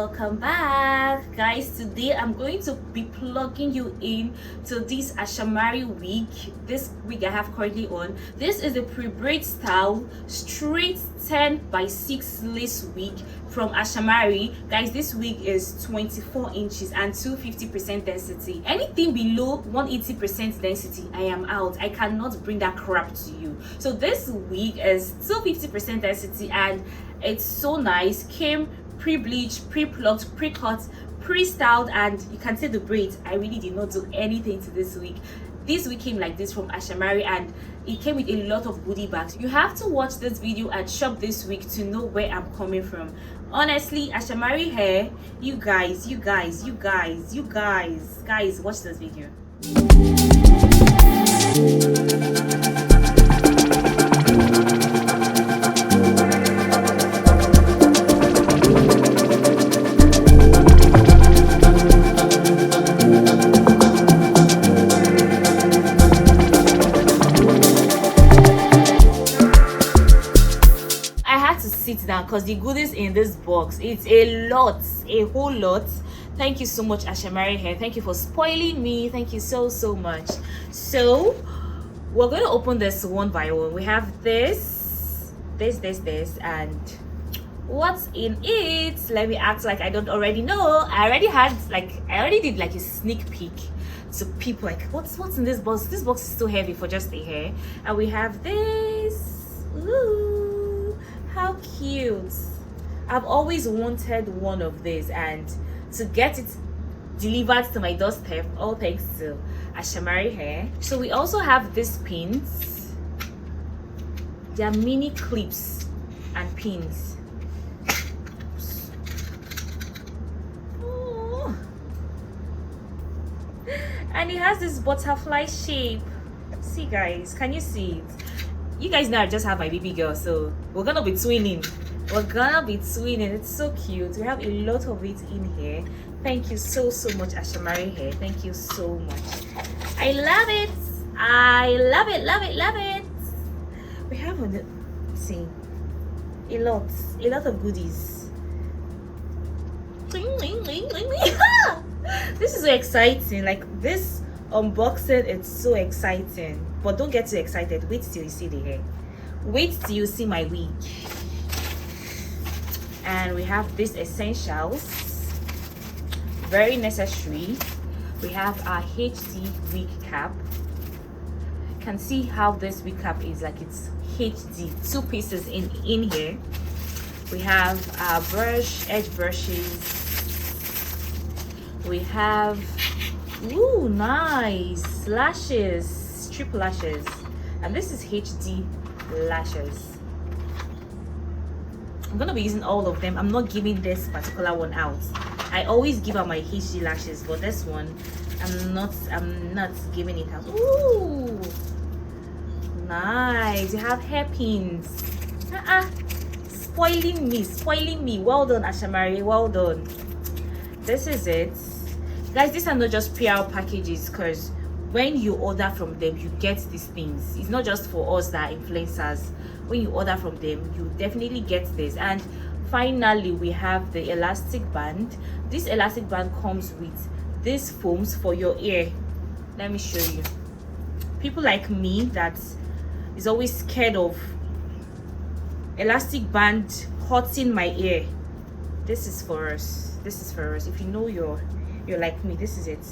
welcome back, guys. Today I'm going to be plugging you in to this Ashamari wig. This wig I have currently on. This is a pre-braid style straight 10x6 lace wig from Ashamari. Guys, this wig is 24 inches and 250% density. Anything below 180% density, I am out. I cannot bring that crap to you. So this wig is 250% density and it's so nice. Came pre-bleached, pre-plucked, pre-cut, pre-styled, and you can see the braids. I really did not do anything to this wig. This wig came like this from Ashamari and it came with a lot of goodie bags. You have to watch this video and shop this wig to know where I'm coming from. Honestly, Ashamari hair, you guys, watch this video. Sit down because the goodies in this box, it's a whole lot. Thank you so much, Ashamari hair. Thank you for spoiling me. Thank you so much. So we're going to open this one by one. We have this, and what's in it? Let me act like I don't already know. I already did like a sneak peek to people, like what's in this box. This box is so heavy for just the hair. And we have this. Ooh, how cute. I've always wanted one of these, and to get it delivered to my doorstep, all thanks to Ashamari hair. So we also have these pins. They are mini clips and pins. Oh. And it has this butterfly shape. See guys, can you see it? You guys know I just have my baby girl, so we're gonna be twinning. It's so cute. We have a lot of it in here. Thank you so much, Ashamari hair. Thank you so much. I love it. We have a lot of goodies. This is so exciting. Like this unboxing, it's so exciting. But don't get too excited. Wait till you see the hair. Wait till you see my wig. And we have these essentials, very necessary. We have our HD wig cap. You can see how this wig cap is, like it's HD, 2 pieces in here. We have our edge brushes. We have nice lashes, strip lashes, and this is HD lashes. I'm gonna be using all of them. I'm not giving this particular one out. I always give out my HD lashes, but this one I'm not giving it out. Ooh, nice. You have hairpins. Spoiling me. Well done, Ashamari, well done. This is it, guys. These are not just PR packages, because when you order from them, you get these things. It's not just for us that are influencers. When you order from them, you definitely get this. And finally, we have the elastic band. This elastic band comes with these foams for your ear. Let me show you. People like me that is always scared of elastic band hurting my ear, this is for us. If you know you're like me, this is it.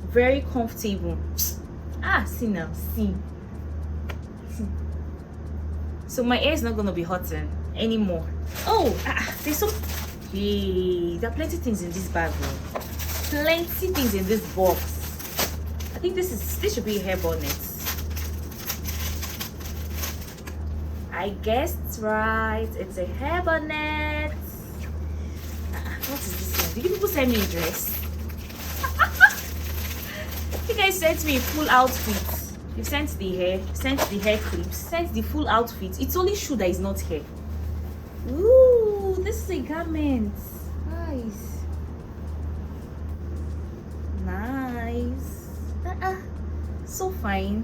Very comfortable. See now, see. So my ear is not gonna be hurting anymore. There's some. Hey, there are plenty things in this bag, though. Plenty things in this box. I think this should be a hair bonnet. I guessed right. It's a hair bonnet. What is this one? Did you people send me a dress? You guys sent me a full outfit. You sent the hair clips, sent the full outfit. It's only shoe that is not hair. Ooh, this is a garment. Nice. So fine.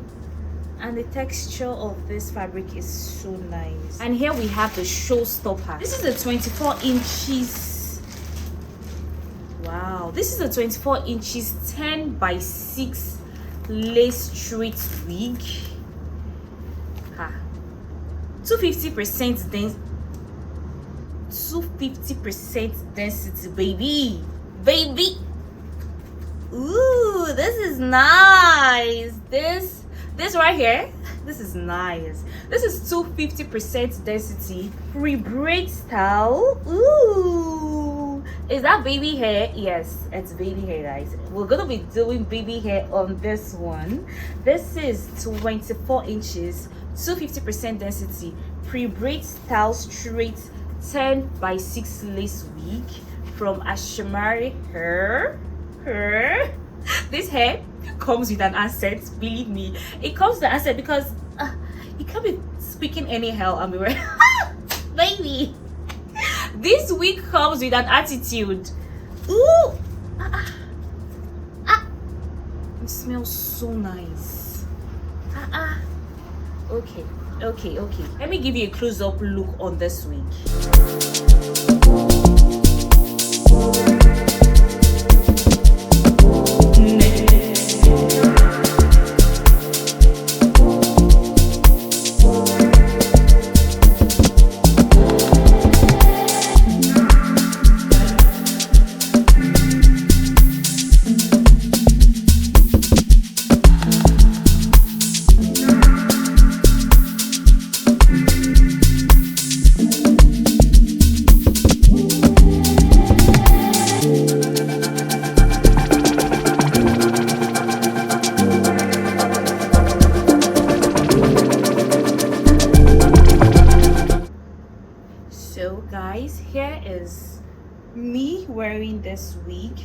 And the texture of this fabric is so nice. And here we have the showstopper. This is a 24 inches Wow, this is a 24 inches 10 by 6 lace straight wig. 250% dense, 250% density, baby. Ooh, this is nice. This right here, this is nice. This is 250% density pre-braid style. Ooh, is that baby hair? Yes, it's baby hair, guys. We're gonna be doing baby hair on this one. This is 24 inches, 250% density pre-braid style straight 10 by 6 lace wig from Ashamari hair. This hair comes with an asset, believe me. It comes with an asset because you can't be speaking anyhow and be wearing baby. This wig comes with an attitude. Ooh, it smells so nice. Okay, let me give you a close-up look on this wig. So guys, here is me wearing this wig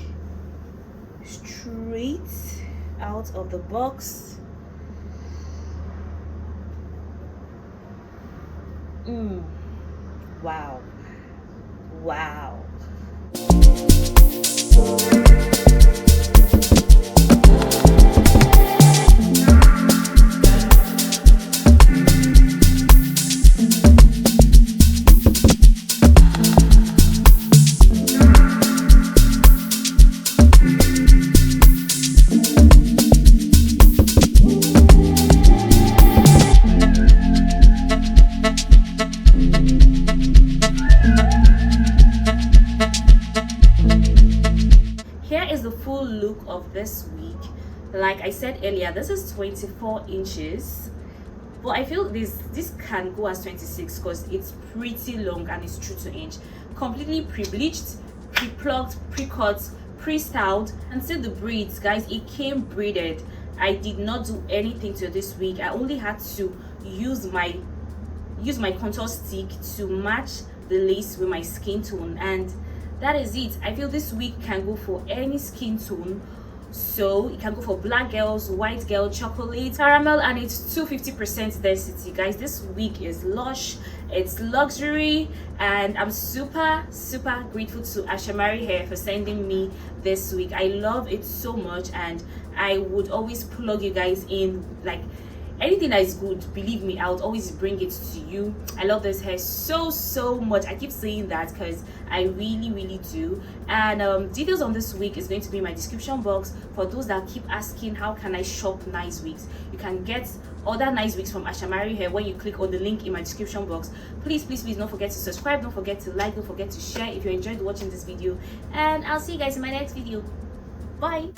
straight out of the box. Wow. Here is the full look of this wig. Like I said earlier, this is 24 inches, but I feel this can go as 26 because it's pretty long and it's true to inch. Completely pre-bleached, pre-plucked, pre-cut, pre-styled, and see the braids, guys. It came braided. I did not do anything to this wig. I only had to use my contour stick to match the lace with my skin tone, and that is it. I feel this wig can go for any skin tone, so it can go for black girls, white girl, chocolate, caramel, and it's 250% density, guys. This wig is lush, it's luxury, and I'm super grateful to Ashamari Hair for sending me this wig. I love it so much, and I would always plug you guys in. Like, anything that is good, believe me, I would always bring it to you. I love this hair so much. I keep saying that because I really do. And details on this wig is going to be in my description box. For those that keep asking how can I shop nice wigs, you can get other nice wigs from Ashamari Hair when you click on the link in my description box. Please don't forget to subscribe, don't forget to like, don't forget to share if you enjoyed watching this video, and I'll see you guys in my next video. Bye.